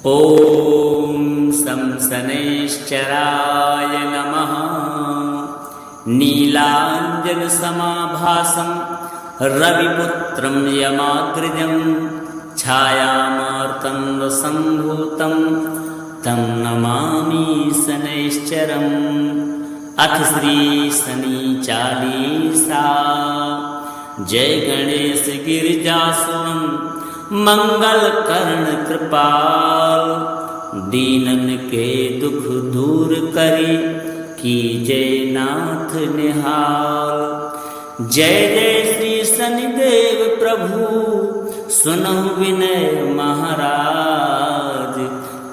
ॐ शं शनैश्चराय नमः। नीलाञ्जनसमाभासं रविपुत्रं यमाग्रजं छायामार्तं वसम्भूतं तं नमामि शनैश्चरम्। अथ श्री शनि चालीसा। जय गणेश गिरिजासुवन मंगल कर्ण कृपाल, दीनन के दुख दूर करी कीजय नाथ निहाल। जय जय श्री शनिदेव प्रभु सुनहु विनय महाराज,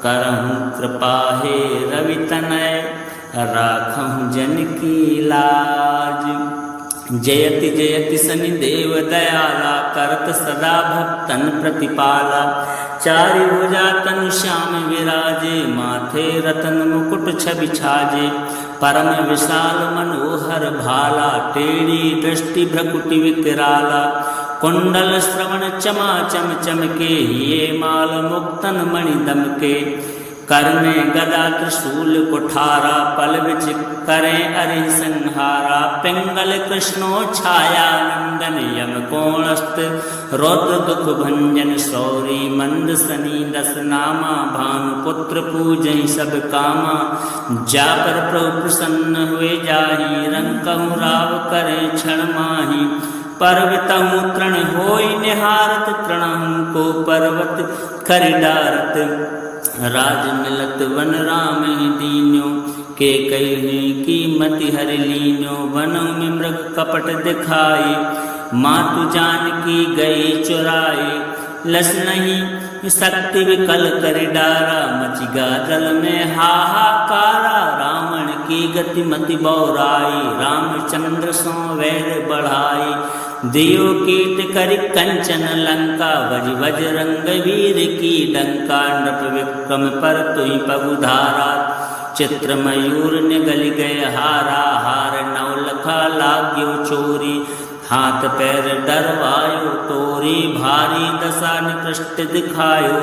करहु कृपा हे रवि तनय राखहु जन की लाज। जयति जयति शनिदेव दयाला, करत सदा भक्तन प्रतिपाला। चारि भुजा तनु श्याम विराजे, माथे रतन मुकुट छवि छाजे। परम विशाल मनोहर भाला, टेढ़ी दृष्टि भ्रकुटि विकराला। कुंडल श्रवण चमा चम चमके, ये माल मुक्तन मणि दमके। कर में गदा त्रिशूल कुठारा, पल बिच करें अरि संहारा। पिंगल कृष्णो छाया नंदन, यम कोणस्त रौद्र दुख भंजन। सौरी मंद शनि दस नामा, भानु पुत्र पूजहि सब कामा। जा पर प्रभु प्रसन्न हुए जाहि, रंकहु राव करे क्षण माहि। पर्वतहु तृण होई निहारत, तृणहु को पर्वत करि डारत। राज मिलत वन राम ही दीन्यो, के कही कीमति हर लीन्यो। वनों में मृग कपट दिखाई, मातु जानकी गई चुराई। लस नहीं शक्ति विकल कर डारा, मचिगा जल में हाहाकारा। रावण की गति मति बौराई, रामचंद्र सो वैर बढ़ाई। दियो कीट करि कंचन लंका, बज बजरंग वीर की डंका। नृप विक्रम पर तुहि पगुधारा, चित्र मयूर निगल गए हारा। हार नौलखा लाग्यो चोरी, हाथ पैर डरवायो तोरी। भारी दशा निकृष्ट दिखायो,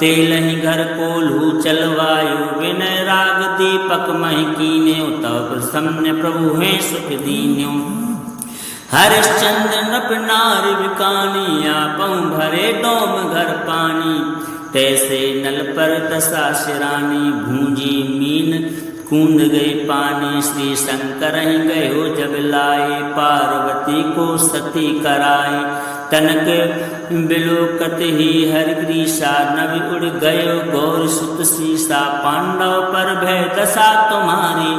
तेलहि घर कोल्हू चलवायो। विनय राग दीपक महि कीन्यो, तव प्रसन्न प्रभु हैं सुख दीन्यो। हरिश्चंद्र नृप नार विकानी, आपहु भरे डोम घर पानी। तैसे नल पर दशा शिरानी, भूंजी मीन कूंद गई पानी। श्री शंकर गयो जब लाए, पार्वती को सती कराए। तनक बिलोकत ही हरिग्रीसा, नभि उड़ गयो गौर सुत सीसा। पांडव पर भय दशा तुम्हारी,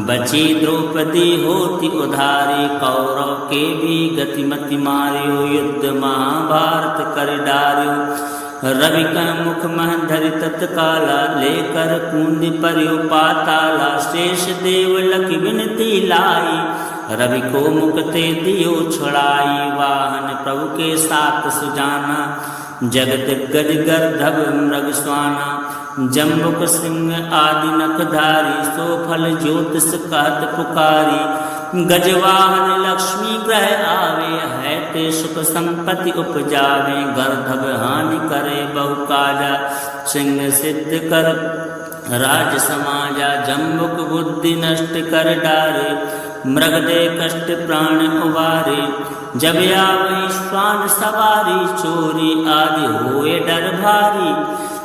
बची द्रौपदी होती उधारी। कौरव के भी गतिमति मार्यो, युद्ध महाभारत कर डार्यो। रवि का मुख मह धरि तत्काला, लेकर कूंद पर्यो पाताला। शेष देव लख विनती लाई, रवि को मुक्ते दियो छुड़ाई। वाहन प्रभु के साथ सुजाना, जगत गज गर्धव मृग स्वाना। जम्बुक सिंह आदि नखधारी, सो फल ज्योतिष कहत पुकारी। गजवाहन लक्ष्मी ग्रह आवे, है ते सुख संपत्ति उपजावे। गर्धव हानि करे बहु काजा, सिंह सिद्ध कर राज समाजा। जम्बुक बुद्धि नष्ट कर डारे, मृग दे कष्ट प्राण उबारे। जब आवे श्वान सवारी, चोरी आदि होए डर भारी।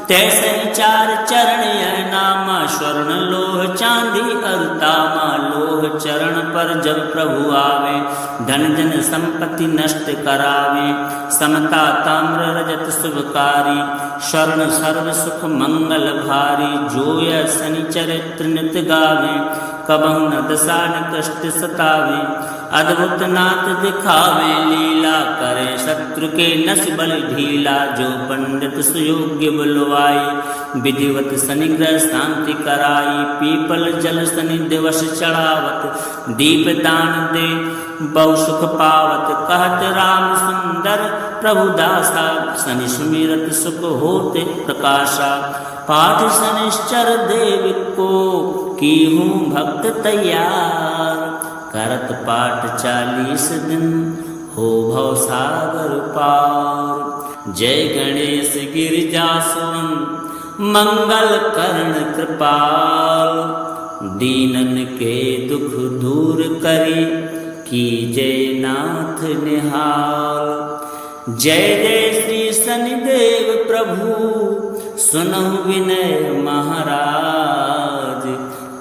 तैसे चार चरण यह नामा, स्वर्ण लोह चांदी अरुतामा। लोह चरण पर जब प्रभु आवे, धन जन संपत्ति नष्ट करावे। समता ताम्र रजत शुभकारी, स्वर्ण सर्व सुख मंगल भारी। जो यह शनि चरित्र नित गावे, कबहु न दशा न कष्ट सतावे। अद्भुत नाथ दिखावे लीला, करे शत्रु के नस बल ढीला। जो पंडित सुयोग्य बुलवाई, विधिवत शनि ग्रह शांति कराई। पीपल जल शनि दिवस चढ़ावत, दीप दान दे बहु सुख पावत। कहत राम सुंदर प्रभु दासा, शनि सुमिरत सुख होते प्रकाशा। पाठ शनिश्चर देव को कीहूँ भक्त तैयार। करत पाठ 40 दिन, हो भव सागर पार। जय गणेश गिरिजासुवन मंगल कर्ण कृपाल, दीनन के दुख दूर करी, कीजय नाथ निहाल। जय जय श्री शनिदेव प्रभु, सुनहु विनय महाराज।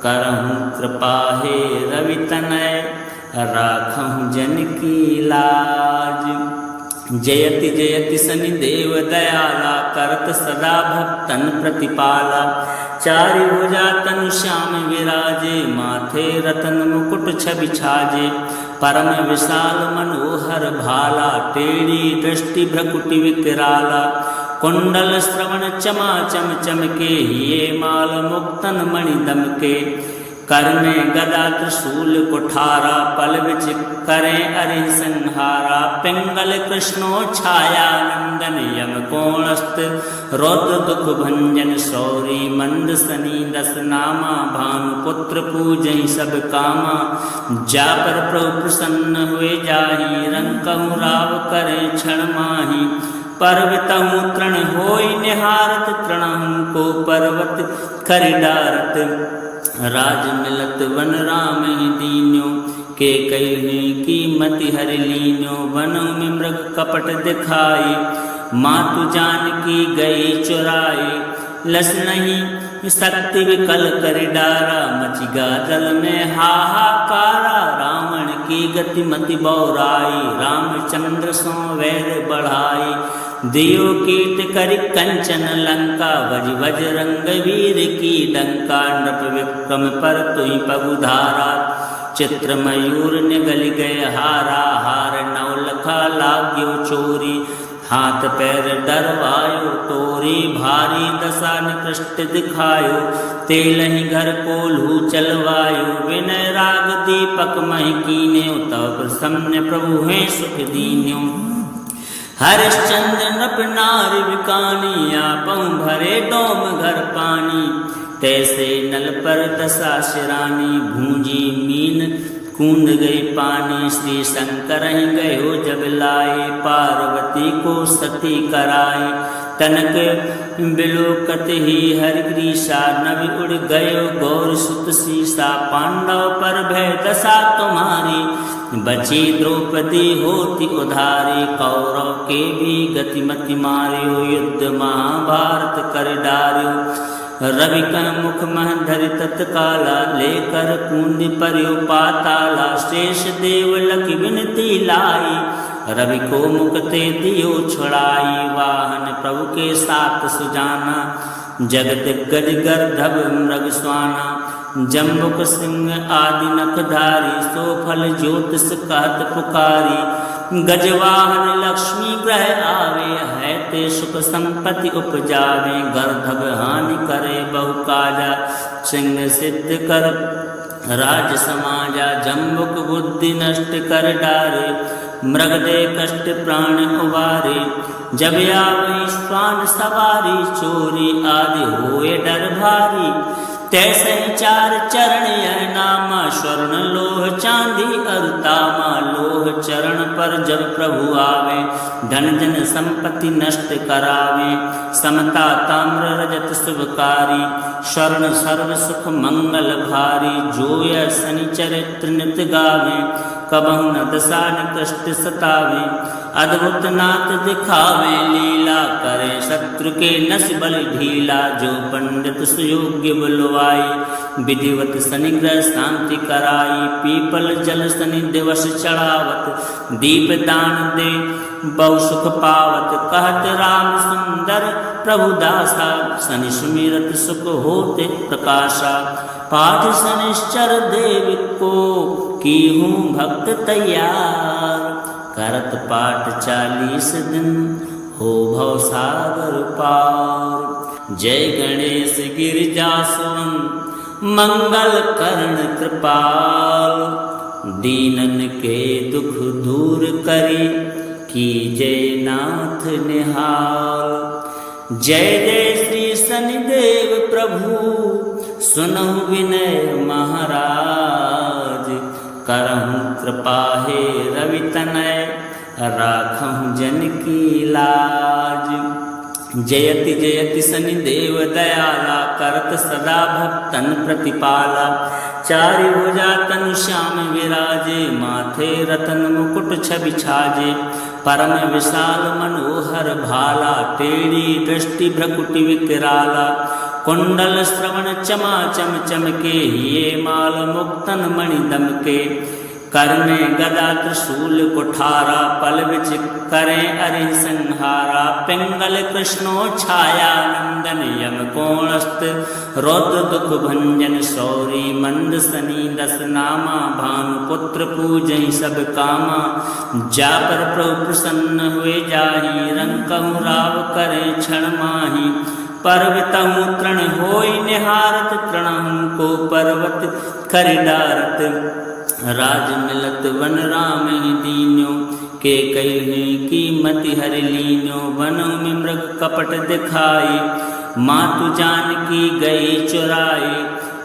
करहु कृपा हे रवि तनय, राखहु जन की लाज। जयति जयति शनिदेव दयाला, करत सदा भक्तन प्रतिपाला। चारि भुजा तनु श्याम विराजे, माथे रतन मुकुट छवि छाजे। परम विशाल मनोहर भाला, टेढ़ी दृष्टि भ्रकुटि विकराला। कुंडल श्रवण चमा चम चमके, हिये माल मुक्तन मणि दमके। कर में गदा त्रिशूल कुठारा, पल बिच करें अरि संहारा। पिंगल कृष्णो छाया नंदन, यम कोणस्थ रौद्र दुख भंजन। सौरी मंद सनी दस नामा, भानु पुत्र पूजहि सब कामा। जा पर प्रभु प्रसन्न हुए जाहि, रंकहु राव करे क्षण माहि। पर्वतहु तृण होई निहारत, तृणहु को पर्वत खरि डारत। राज मिलत वन राम ही दीन्यो, के कही कीमति हरि लीन्यो। वनों में मृग कपट दिखाई, मातु जानकी गई चुराई। लस नहीं शक्ति विकल कर डारा, मच गा जल में हाहाकारा। रावण की गति मति बौराई, रामचंद्र सो वैर बढ़ाई। दियो कीट करि कंचन लंका, बज बजरंग वीर की डंका। नृप विक्रम पर तुई पगुधारा, चित्र मयूर निगल गए हारा। हार नवलखा लाग्यो चोरी, हाथ पैर डरवायो तोरी। भारी दशा निकृष्ट दिखायो, तेलहि घर कोल्हू चलवायो। विनय राग दीपक महि कीन्यो, तव प्रसन्न प्रभु हैं सुख दीन्यो। हरिश्चंद्र नृप नारि बिकानी, आपहु भरे डोम घर पानी। तैसे नल पर दशा शिरानी, भूंजी मीन कूंद गई पानी। श्री शंकर ही गयो जब लाए, पार्वती को सती कराए। तनक बिलोकत ही हरिग्रीसा, नभि उड़ गयो गौर सुत सीसा। पांडव पर भय दशा तुम्हारी, बची द्रौपदी होती उधारी। कौरव के भी गतिमति मार्यो, युद्ध महाभारत कर डार्यो। रवि का मुख मह धरि तत्काला, लेकर कुंद पर्यो पाताला। शेष देव लखि विनती लाई, रवि को मुक्ते दियो छुड़ाई। वाहन प्रभु के साथ सुजाना, जगत गज गर्धव मृग स्वाना। जम्बुक सिंह आदि नखधारी, सो फल ज्योतिष कहत पुकारी। गजवाहन लक्ष्मी ग्रह आवे, है ते सुख संपत्ति उपजावे। गर्धव हानि करे बहु काजा, सिंह सिद्ध कर राज समाजा। जम्बुक बुद्धि नष्ट कर डारे, मृग दे कष्ट प्राण उबारे। जब आवे श्वान सवारी, चोरी आदि होए डर भारी। तैसे चार चरण यह नामा, स्वर्ण लोह चांदी अरुतामा। लोह चरण पर जब प्रभु आवे, धन जन संपत्ति नष्ट करावे। समता ताम्र रजत शुभकारी, स्वर्ण सर्व सुख मंगल भारी। जो यह शनि चरित्र नित गावे, कबहु न दशा निकृष्ट सतावे। अद्भुत नाथ दिखावे लीला, करे शत्रु के नस बल ढीला। जो पंडित सुयोग्य बुलवाई, विधिवत शनिग्रह शांति कराई। पीपल जल शनि दिवस चढ़ावत, दीप दान दे बहु सुख पावत। कहत राम सुंदर प्रभु दासा, शनि सुमिरत सुख होते प्रकाशा। पाठ शनिश्चर देव को, की हूँ भक्त तैयार। करत पाठ 40 दिन, हो भव सागर पार। जय गणेश गिरिजासुवन, मंगल कर्ण कृपाल। दीनन के दुख दूर करी, कीजय नाथ निहाल। जय जय श्री शनिदेव प्रभु, सुनहु विनय महाराज। करहु कृपा हे रवि तनय, राखहु जन की लाज। जयति जयति शनिदेव दयाला करत सदा भक्तन प्रतिपाला। चारि भुजा तनु श्याम विराजे माथे रतन मुकुट छवि छाजे। परम विशाल मनोहर भाला टेढ़ी दृष्टि भ्रकुटि विकराला। कुंडल श्रवण चमा चम चमके ये माल मुक्तन मणि दमके। कर में गदा त्रिशूल कुठारा पल बिच करें अरि संहारा। पिंगल कृष्णो छाया नंदन यम कोणस्त रौद्र दुख भंजन सौरी। मंद सनी दस नामा भानु पुत्र पूजहि सब कामा। जा पर प्रभु प्रसन्न हुए जाहि रंकहु राव करे क्षण माहि। पर्वतहु तृण होई निहारत तृणहु को पर्वत खरि डारत। राज मिलत वन राम ही दीन्यो के कही कीमति हर लीन्यो। वनों में मृग कपट दिखाई मातु जानकी गई चुराई।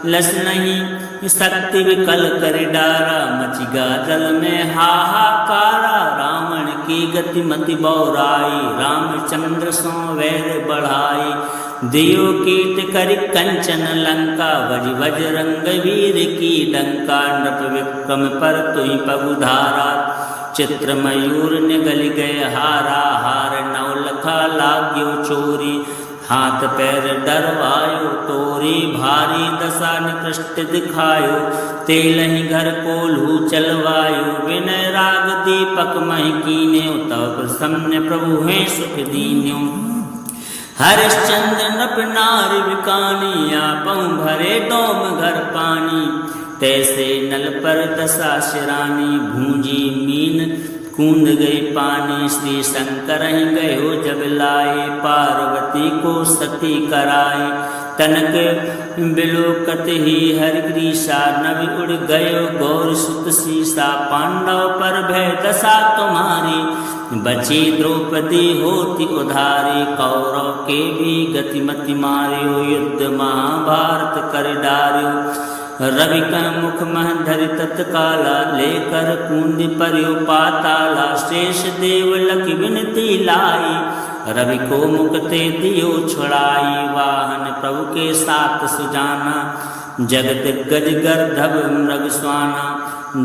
लस नहीं शक्ति विकल कर डारा मचिगा जल में हाहाकारा। रावण की गति मति बौराई रामचंद्र सो वैर बढ़ाई। दियो कीट करि कंचन लंका वज बजरंग वीर की डंका। नृप विक्रम पर तुहि पगुधारा चित्र मयूर निगल गए हारा। हार नवलखा लाग्यो चोरी हाथ पैर डरवायो तोरी। भारी दशा निकृष्ट दिखायो तेलहि घर कोल्हू चलवायो। विनय राग दीपक महि कीन्यो तव प्रसन्न प्रभु हैं सुख दीन्यो। हरिश्चंद्र नृप नारि बिकानी आपहु भरे डोम घर पानी। तैसे नल पर दशा शिरानी भूंजी मीन कूंद गई पानी। श्री शंकर ही गयो जब लाए पार्वती को सती कराए। तनक बिलोकत ही हरिग्रीसा नभ उड़ गयो गौर सुत सीसा। पांडव पर भय दशा तुम्हारी बची द्रौपदी होती उधारी। कौरव के भी गतिमति मार्यो युद्ध महाभारत कर डार्यो। रवि का मुख मह धरि तत्काला लेकर कूंद पर्यो पाताला। शेष देव लख विनती लाई रवि को मुक्ते दियो छुड़ाई। वाहन प्रभु के साथ सुजाना जगत गज गर्धव मृग स्वाना।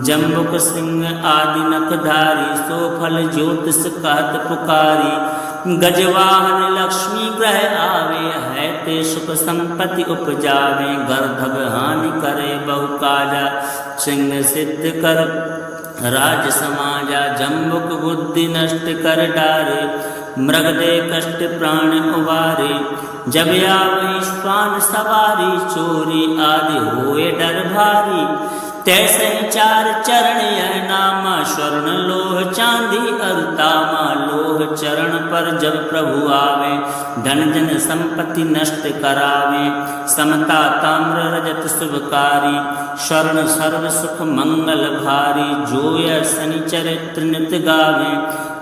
जम्बुक सिंह आदि नखधारी सो फल ज्योतिष कहत पुकारी। गजवाहन लक्ष्मी ग्रह आवे है ते सुख संपत्ति उपजावे। गर्धव हानि करे बहु काजा सिंह सिद्ध कर राज समाजा। जम्बुक बुद्धि नष्ट कर डारे मृग दे कष्ट प्राण उबारे। जब आवै श्वान सवारी चोरी आदि होए डर भारी। तैसे चार चरण यह नामा स्वर्ण लोह चांदी अरुतामा। लोह चरण पर जब प्रभु आवे धन जन संपत्ति नष्ट करावे। समता ताम्र रजत शुभकारी स्वर्ण सर्व सुख मंगल भारी। जोय शनि चरित्र नित गावे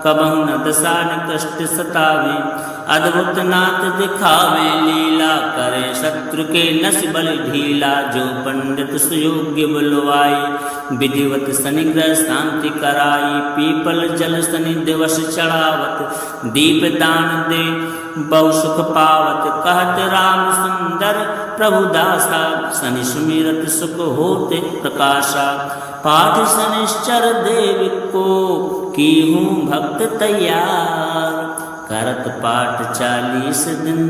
कबहु न दशा न कष्ट सतावे। अद्भुत नाथ दिखावे लीला करे शत्रु के नस बल ढीला। जो पंडित सुयोग्य बुलवाई विधिवत शनि ग्रह शांति कराई। पीपल जल शनि दिवस चढ़ावत दीप दान दे बहु सुख पावत। कहत राम सुंदर प्रभु दासा शनि सुमिरत सुख होते प्रकाशा। पाठ शनिश्चर देव को की हूँ भक्त तैयार। करत पाठ 40 दिन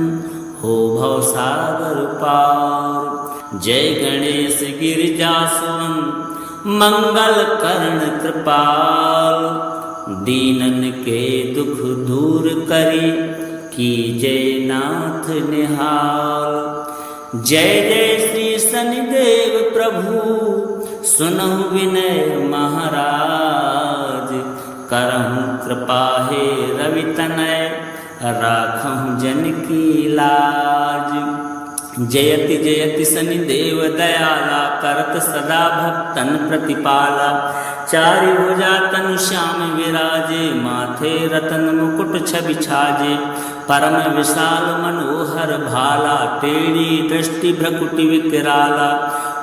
हो भव सागर पार। जय गणेश गिरिजासुवन मंगल कर्ण कृपाल। दीनन के दुख दूर करी कीजय नाथ निहाल। जय जय श्री शनिदेव प्रभु सुनहु विनय महाराज। करहु कृपा हे रवि तनय राखहु जन की लाज। जयति जयति शनिदेव दयाला करत सदा भक्तन प्रतिपाला। चारि भुजा तनु श्याम विराजे माथे रतन मुकुट छवि छाजे। परम विशाल मनोहर भाला टेढ़ी दृष्टि भ्रकुटि विकराला।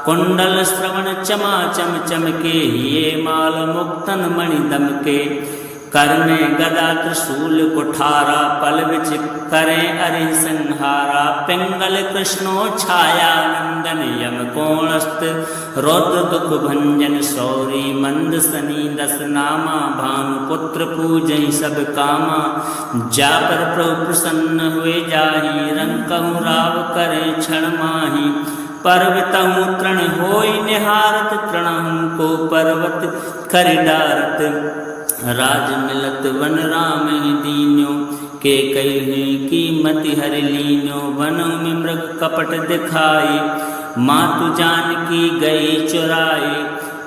कुंडल श्रवण चमा चम चमके ये माल मुक्तन मणि दमके। कर में गदा त्रिशूल कुठारा, पल बिच करें अरि संहारा। पिंगल कृष्णो छाया नंदन, यम कोणस्त रौद्र दुख भंजन। सौरी मंद सनी दस नामा, भानु पुत्र पूजई सब कामा। जा पर प्रभु प्रसन्न हुए जाहि, रंकहु राव करे क्षण माहि। पर्वतहु तृण होई निहारत, तृणहु को पर्वत करि डारत। राज मिलत वन राम ही दीन्यो, के कही की मति हरि लीन्यो। वनों में मृग कपट दिखाई, मातु जानकी गई चुराई।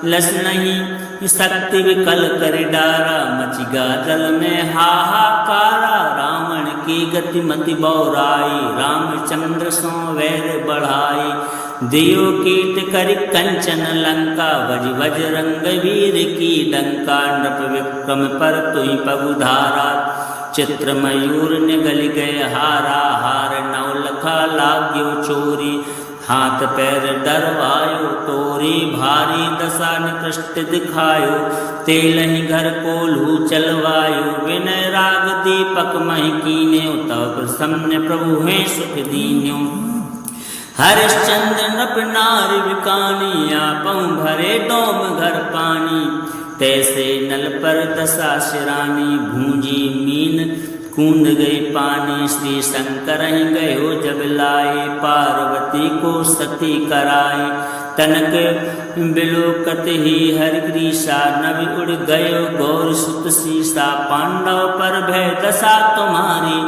लस नहीं शक्ति विकल कर डारा, मचिगा दल में हाहाकारा। रावण की गति मति बौराई, रामचंद्र सो वैर बढ़ाई। दियो कीट करि कंचन लंका, बज बजरंग वीर की डंका। नृप विक्रम पर तुहि पगुधारा, चित्र मयूर निगल गए हारा। हार नवलखा लाग्यो चोरी, हाथ पैर डरवायो तोरी। भारी दशा निकृष्ट दिखायो, तेलहि घर कोल्हू चलवायो। विनय राग दीपक महि कीन्यो, तब प्रसन्न प्रभु हैं सुख दीन्यो। हरिश्चंद्र नृप नारि बिकानी, आपहु भरे डोम घर पानी। तैसे नल पर दशा शिरानी, भूंजी मीन कूंद गई पानी। श्री शंकर गयो जब लाए, पार्वती को सती कराए। तनक बिलोकत ही हरिग्रीसा, नभ उड़ गयो गौर सुत सीसा। पांडव पर भय दशा तुम्हारी,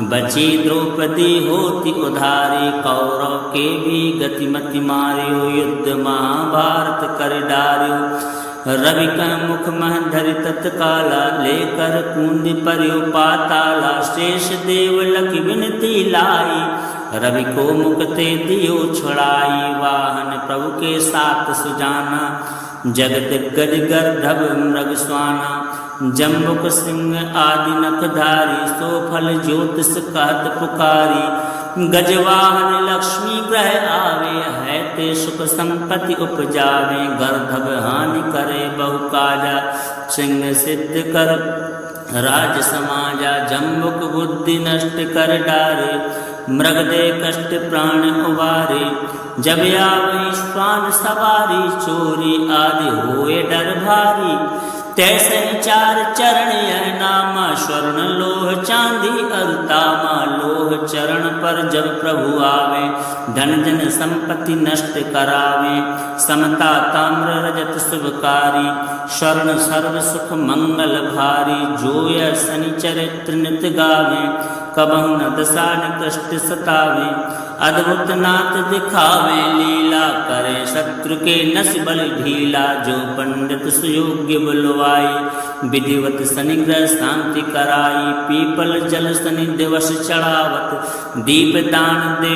बची द्रौपदी होती उधारी। कौरव के भी गतिमति मारियो, युद्ध महाभारत कर डारियो। रवि का मुख मह धरि तत्काला, लेकर कुंद पर्यो पाताला। शेष देव लख विनती लाई, रवि को मुक्ते दियो छुड़ाई। वाहन प्रभु के साथ सुजाना, जगत गज गर्धभ मृग स्वाना। जम्बुक सिंह आदि नखधारी, सो फल ज्योतिष कहत पुकारी। गजवाहन लक्ष्मी ग्रह आवे, है ते सुख संपत्ति उपजावे। गर्धभ हानि करे बहु काजा, सिंह सिद्ध कर राज समाजा। जम्बुक बुद्धि नष्ट कर डारे, मृग दे कष्ट प्राण उबारे। जब आवे श्वान सवारी, चोरी आदि होए डर भारी। तैसे चार चरण यह नामा, स्वर्ण लोह चांदी अरुतामा। लोह चरण पर जब प्रभु आवे, धन जन संपत्ति नष्ट करावे। समता ताम्र रजत शुभकारी, स्वर्ण सर्व सुख मंगल भारी। जो यह शनि चरित्र नित गावे, कबहु न दशा न कष्ट सतावे। अद्भुत नाथ दिखावे लीला, करे शत्रु के नस बल ढीला। जो पंडित सुयोग्य बुलवाई, विधिवत शनिग्रह शांति कराई। पीपल जल शनि दिवस चढ़ावत, दीप दान दे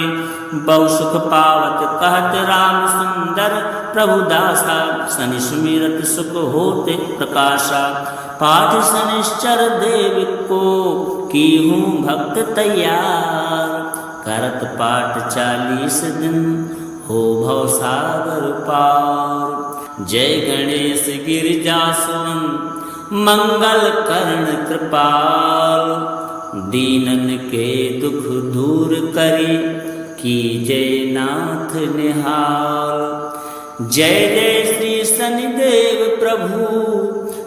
बहु सुख पावत। कहत राम सुंदर प्रभु दासा, शनि सुमिरत सुख होते प्रकाशा। पाठ शनिश्चर देव को, की हूँ भक्त तैयार। करत पाठ 40 दिन, हो भव सागर पार। जय गणेश गिरिजासुवन, मंगल कर्ण कृपाल। दीनन के दुख दूर करी, की जय नाथ निहाल। जय जय श्री शनिदेव प्रभु,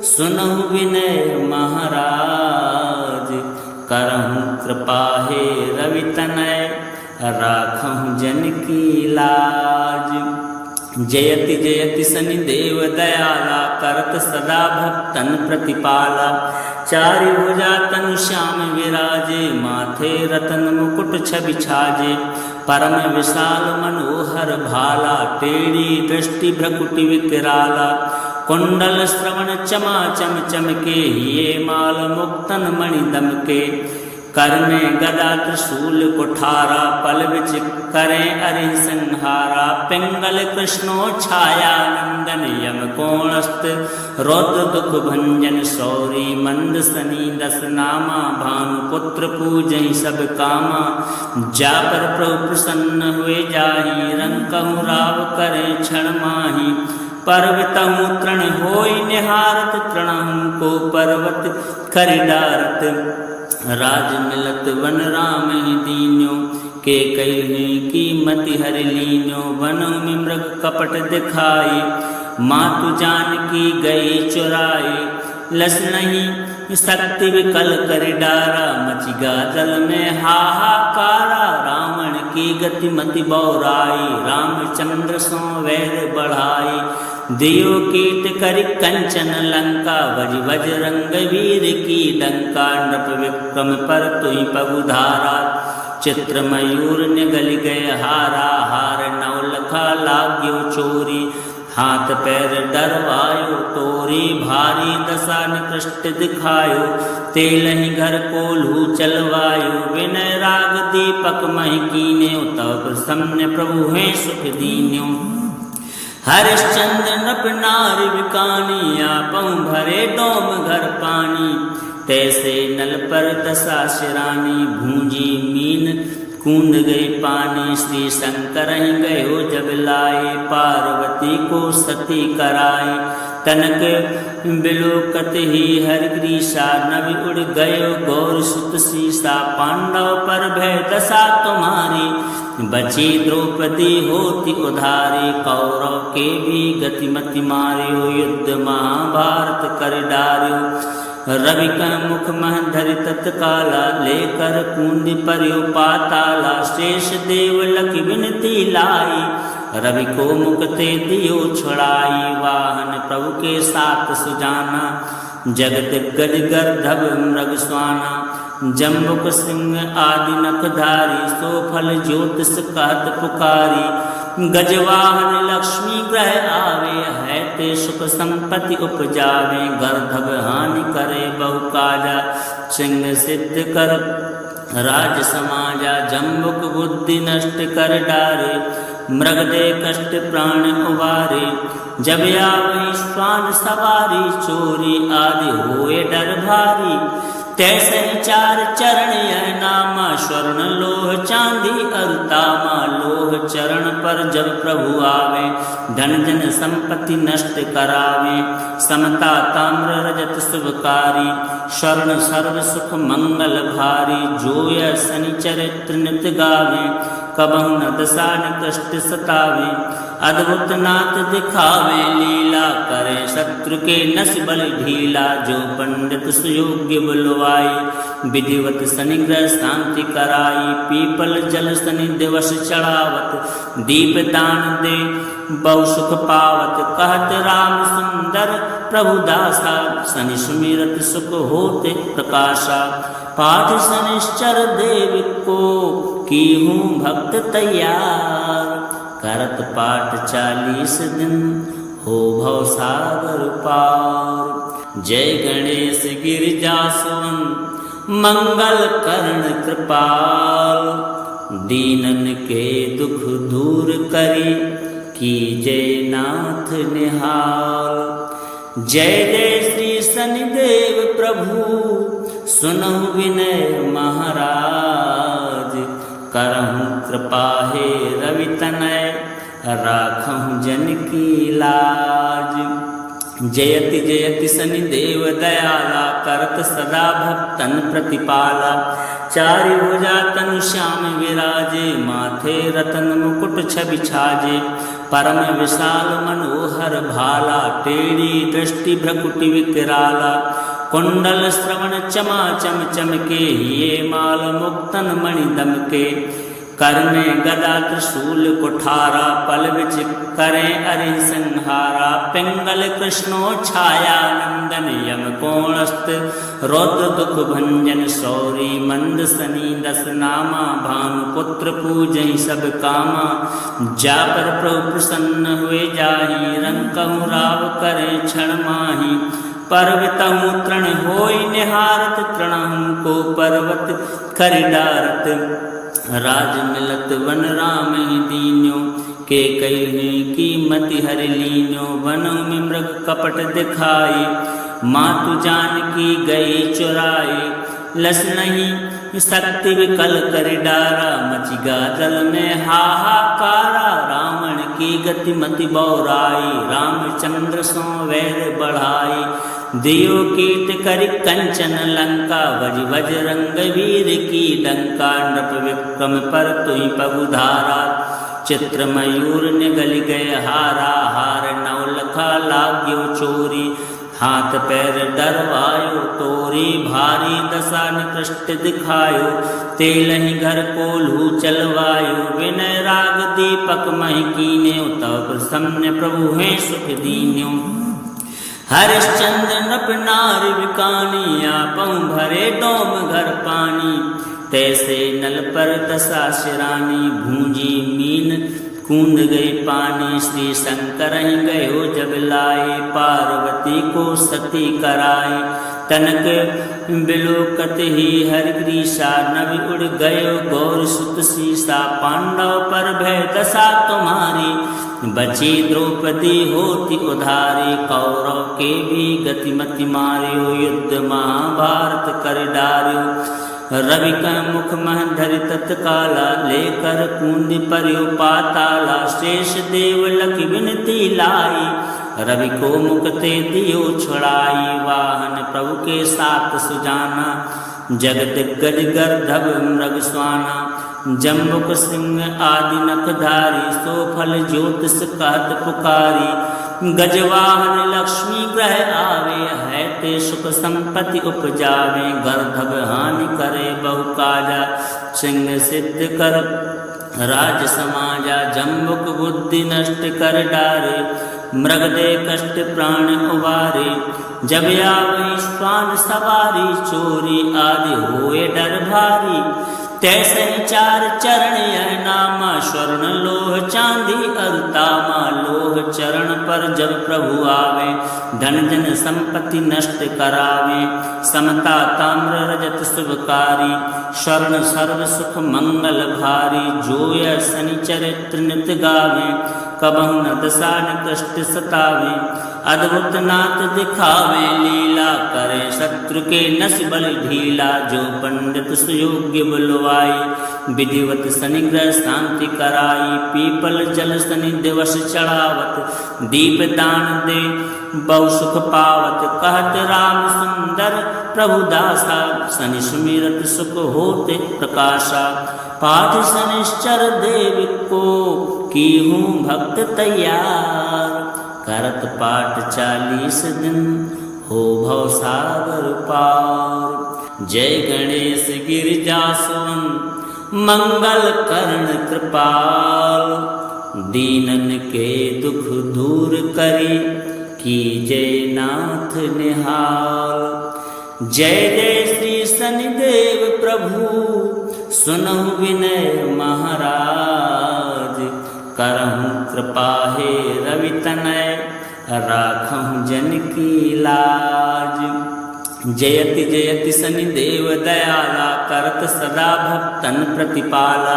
सुनहु विनय महाराज। करहु कृपा हे रवि तनय, राखहु जन की लाज। जयति जयति शनिदेव दयाला, करत सदा भक्तन प्रतिपाला। चारि भुजा तनु श्याम विराजे, माथे रतन मुकुट छवि छाजे। परम विशाल मनोहर भाला, टेढ़ी दृष्टि भ्रकुटि विकराला। कुंडल श्रवण चमा चम चमके, हिये माल मुक्तन मणि दमके। कर में गदा त्रिशूल कुठारा, पल बिच करें अरि संहारा। पिंगल कृष्णो छाया नंदन, यम कोणस्त रौद्र दुख भंजन। सौरी मंद सनी दस नामा, भानु पुत्र पूजई सब कामा। जा पर प्रभु प्रसन्न हुए जाहि, रंकहु राव करे क्षण माहि। पर्वतहु तृण होई निहारत, तृणहु को पर्वत खरि डारत। राज मिलत वन राम ही दीन्यो, के कही की मति हरि लीन्यो। वनों में मृग कपट दिखाई, मातु जानकी गई चुराई। लस नहीं शक्ति विकल कर डारा, मची गादल में हाहाकारा। रावण की गति मति बौराई, रामचंद्र सो वैर बढ़ाई। दियो कीट करि कंचन लंका, बज बजरंग वीर की डंका। नृप विक्रम पर तुई पगुधारा, चित्र मयूर निगल गए हारा। हार नवलखा लाग्यो चोरी, हाथ पैर डरवायो तोरी। भारी दशा निकृष्ट दिखायो, तेलहि घर कोल्हू चलवायो। विनय राग दीपक महि कीन्यो, तव प्रसन्न प्रभु हैं सुख दीन्यो। हरिश्चंद्र नृप नारि विकानी, आपहु भरे डोम घर पानी। तैसे नल पर दशा शिरानी, भूंजी मीन कूंद गई पानी। श्री शंकर गयो जब लाए, पार्वती को सती कराए। तनक बिलोकत ही हरिग्रीसा, नभि उड़ गयो गौर सुत सीसा। पांडव पर भय दशा तुम्हारी, बची द्रौपदी होती उधारी। कौरव के भी गतिमति मार्यो, युद्ध महाभारत कर डार्यो। रवि का मुख मह धरि तत्काला, लेकर कूंदी पर्यो पाताला। शेष देव लखि विनती लाई, रवि को मुक्ते दियो छुड़ाई। वाहन प्रभु के साथ सुजाना, जगत गज गर्धव मृग स्वाना। जम्बुक सिंह आदि नखधारी, सो फल ज्योतिष कहत पुकारी। गजवाहन लक्ष्मी ग्रह आवे, है ते सुख संपत्ति उपजावे। गर्धव हानि करे बहु काजा, सिंह सिद्ध कर राज समाजा। जम्बुक बुद्धि नष्ट कर डारे, मृग दे कष्ट प्राण उबारे। जब आवै श्वान सवारी, चोरी आदि होए डर भारी। तैसे चार चरण यह नामा, स्वर्ण लोह चांदी अरुतामा। लोह चरण पर जब प्रभु आवे, धन जन संपत्ति नष्ट करावे। समता ताम्र रजत शुभकारी, स्वर्ण सर्व सुख मंगल भारी। जोय शनि चरित्र नित गावे, कबहु न दशा निकृष्ट सतावे। अद्भुत नाथ दिखावे लीला, करे शत्रु के नस बल ढीला। जो पंडित सुयोग्य बुलवाई, विधिवत शनि ग्रह शांति कराई। पीपल जल शनि दिवस चढ़ावत, दीप दान दे बहु सुख पावत। कहत राम सुंदर प्रभु दासा, शनि सुमिरत सुख होते प्रकाशा। पाठ शनिश्चर देव को की हूँ भक्त तैयार। करत पाठ 40 दिन, हो भव सागर पार। जय गणेश गिरिजासुवन, मंगल कर्ण कृपाल। दीनन के दुख दूर करी, कीजय नाथ निहाल। जय जय श्री शनिदेव प्रभु, सुनहु विनय महाराज। करहु कृपा हे रवि तनय, राखहु जन की लाज। जयति जयति शनिदेव दयाला, करत सदा भक्तन प्रतिपाला। चारि भुजा तनु श्याम विराजे, माथे रतन मुकुट छवि छाजे। परम विशाल मनोहर भाला, टेढ़ी दृष्टि भ्रकुटि विकराला। कुंडल श्रवण चमा चम चमके, ये माल मुक्तन मणि दमके। कर में गदा त्रिशूल कुठारा, पल बिच करें अरि संहारा। पिंगल कृष्णो छाया नंदन, यम कोणस्त रौद्र दुख भंजन। सौरी मंद सनी दस नामा, भानुपुत्र पूजहि सब कामा। जा पर प्रभु प्रसन्न हुए जाहि, रंकहु राव करे क्षण माहि। पर्वतहु तृण होई निहारत, तृणहु को पर्वत खरि डारत। राज मिलत वन राम ही दीन्यो, के कही की मति हरि लीन्यो। वनों में मृग कपट दिखाई, मातु जानकी गई चुराई। लस नहीं शक्ति विकल कर डारा, मची गादल में हाहाकारा। रावण की की गति मति बौराई, रामचंद्र सो वैर बढ़ाई। दियो कीट करि कंचन लंका, बज बजरंग वीर की डंका। नृप विक्रम पर तुहि पगुधारा, चित्र मयूर निगल गए हारा। हार नवलखा लाग्यो चोरी, हाथ पैर डरवायो तोरी। भारी दशा निकृष्ट दिखायो, तेलहि घर कोल्हू चलवायो। विनय राग दीपक महि कीन्यो, तव प्रसन्न प्रभु हैं सुख दीन्यो। हरिश्चंद्र नृप नार विकानी, आपहु भरे डोम घर पानी। तैसे नल पर दशा सिरानी, भूंजी मीन कूंद गई पानी। श्री शंकर गयो जब लाए, पार्वती को सती कराए। तनक बिलोकत ही हरिग्रीसा, नभि उड़ गयो गौर सुत सीसा। पांडव पर भय दशा तुम्हारी, बची द्रौपदी होती उधारी। कौरव के भी गतिमति मार्यो, युद्ध महाभारत कर डार्यो। रवि का मुख मह धरि तत्काला, लेकर कूंद पर्यो पाताला। शेष देव लख विनती लाई, रवि को मुक्ते दियो छुड़ाई। वाहन प्रभु के साथ सुजाना, जगत गज गर्धव मृग स्वाना। जम्बुक सिंह आदि नखधारी, सो फल ज्योतिष कहत पुकारी। गजवाहन लक्ष्मी ग्रह आवे, है ते सुख संपत्ति उपजावे। गर्धव हानि करे बहु काजा, सिंह सिद्ध कर राज समाजा। जम्बुक बुद्धि नष्ट कर डारे, मृग दे कष्ट प्राण उबारे। जब आवे श्वान सवारी, चोरी आदि होए डर भारी। तैसे चार चरण यह नामा, स्वर्ण लोह चांदी अरुतामा। लोह चरण पर जब प्रभु आवे, धन जन संपत्ति नष्ट करावे। समता ताम्र रजत शुभकारी, स्वर्ण सर्व सुख मंगल भारी। जो यह शनि चरित्र नित गावे, कबहु न दशा निकृष्ट सतावे। अद्भुत नाथ दिखावे लीला, करे शत्रु के नस बल ढीला। जो पंडित सुयोग्य बुलवाई, विधिवत शनिग्रह शांति कराई। पीपल जल शनि दिवस चढ़ावत, दीप दान दे बहु सुख पावत। कहत राम सुंदर प्रभु दासा, शनि सुमिरत सुख होते प्रकाशा। पाठ शनिश्चर देव को, कीहूँ भक्त तैयार। करत पाठ 40 दिन, हो भव सागर पार। जय गणेश गिरिजासुवन, मंगल कर्ण कृपाल। दीनन के दुख दूर करी, कीजय नाथ निहाल। जय जय श्री शनिदेव प्रभु, सुनहु विनय महाराज। करहु कृपा हे रवि तनय, राखहु जन की लाज। जयति जयति शनिदेव दयाला, करत सदा भक्तन प्रतिपाला।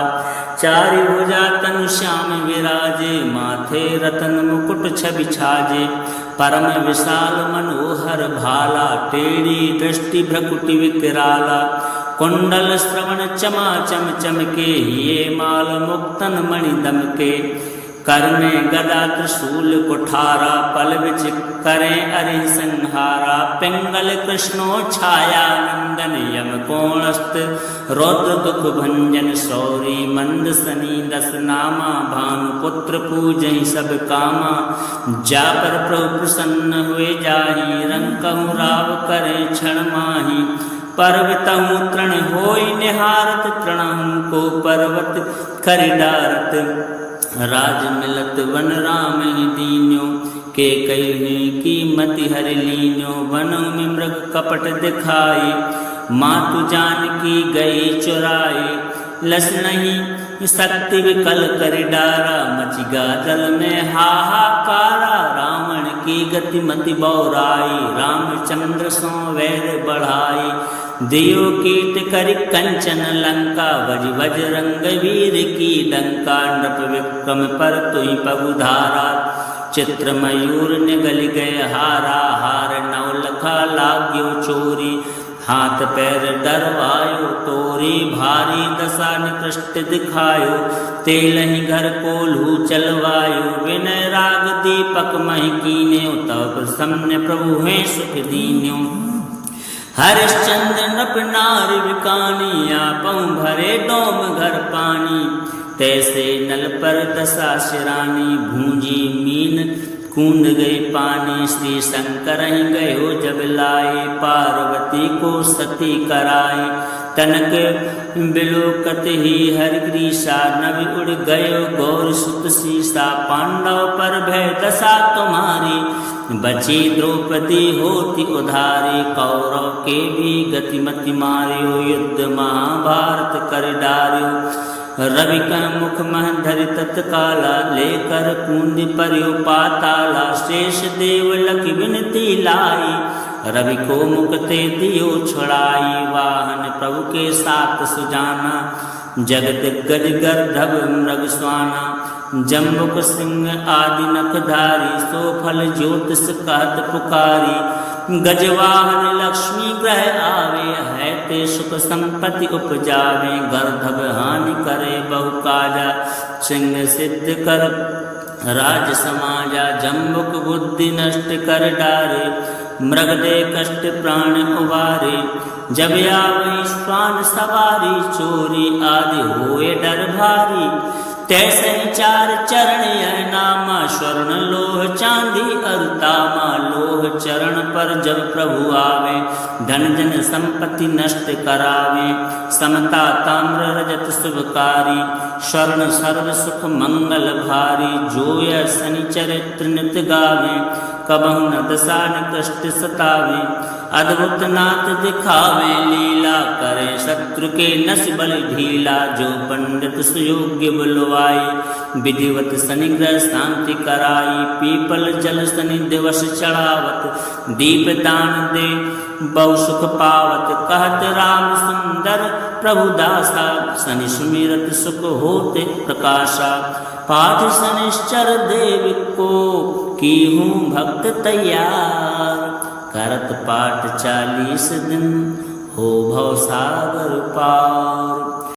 चारि भुजा तनु श्याम विराजे, माथे रतन मुकुट छवि छाजे। परम विशाल मनोहर भाला, टेढ़ी दृष्टि भ्रकुटि विकराला। कुंडल श्रवण चमा चम चमके, ये माल मुक्तन मणि दमके। कर में गदा त्रिशूल कुठारा, पल बिच करें अरि संहारा। पिंगल कृष्णो छाया नंदन, यम कोणस्त रौद्र दुख भंजन। सौरी मंद सनी दस नामा, भानु पुत्र पूजहि सब कामा। जा पर प्रभु प्रसन्न हुए जाहि, रंकहु राव करे क्षण माहि। पर्वतहु तृण होई निहारत, तृणहु को पर्वत खरि डारत। राज मिलत वन राम ही दीन्यो, के कही की मति हरि लीन्यो। वनों में मृग कपट दिखाई, मातु जानकी गई चुराई। लस नहीं शक्ति विकल कर डारा, मच गा जल में हाहाकारा। रावण की गति मति बौराई, रामचंद्र सो वैर बढ़ाई। दियो कीट करि कंचन लंका, बज बजरंग वीर की डंका। नृप विक्रम पर तुहि पगुधारा, चित्र मयूर निगल गए हारा। हार नवलखा लाग्यो चोरी, हाथ पैर डरवायो, तोरी भारी दशा निकृष्ट दिखायो। तेलहि घर कोल्हू चलवायो, विनय राग दीपक महि कीन्यो। तव प्रसन्न प्रभु हैं सुख दीन्यो। हरिश्चंद्र नृप नारि विकानी, आपहु भरे डोम घर पानी। तैसे नल पर दशा शिरानी, भूंजी मीन कूंद गई पानी। श्री शंकर ही गयो जब लाए, पार्वती को सती कराए। तनक बिलोकत ही हरिग्रीसा, नभ उड़ गयो गौर सुत सीसा। पांडव पर भय दशा तुम्हारी, बची द्रौपदी होती उधारी। कौरव के भी गतिमति मार्यो, युद्ध महाभारत कर डार्यो। रवि का मुख मह धरि तत्काला, लेकर कुंद पर्यो पाताला। शेष देव लख विनती लाई, रवि को मुक्ते दियो छुड़ाई। वाहन प्रभु के साथ सुजाना, जगत गज गर्धव मृग स्वाना। जम्बुक सिंह आदि नखधारी, सो फल ज्योतिष कहत पुकारी। गजवाहन लक्ष्मी ग्रह आवे, है ते सुख संपत्ति उपजावे। गर्धव हानि करे बहु काजा, सिंह सिद्ध कर राज समाजा। जम्बुक बुद्धि नष्ट कर डारे, मृग दे कष्ट प्राण उबारे। जब आवे श्वान सवारी, चोरी आदि होए डर भारी। तैसे चार चरण यह नामा, स्वर्ण लोह चांदी अरुतामा। लोह चरण पर जब प्रभु आवे, धन जन संपत्ति नष्ट करावे। समता ताम्र रजत शुभकारी, स्वर्ण सर्व सुख मंगल भारी। जो यह शनि चरित्र नित गावे, कबहु न दशा निकृष्ट सतावे। अद्भुत नाथ दिखावे लीला, करे शत्रु के नस बल ढीला। जो पंडित सुयोग्य बुलवाई, विधिवत शनि ग्रह शांति कराई। पीपल जल शनि दिवस चढ़ावत, दीप दान दे बहु सुख पावत। कहत राम सुंदर प्रभु दासा, शनि सुमिरत सुख होते प्रकाशा। पाठ शनिश्चर देव को, की हूँ भक्त तैयार। करत पाठ 40 दिन, हो भव सागर पार।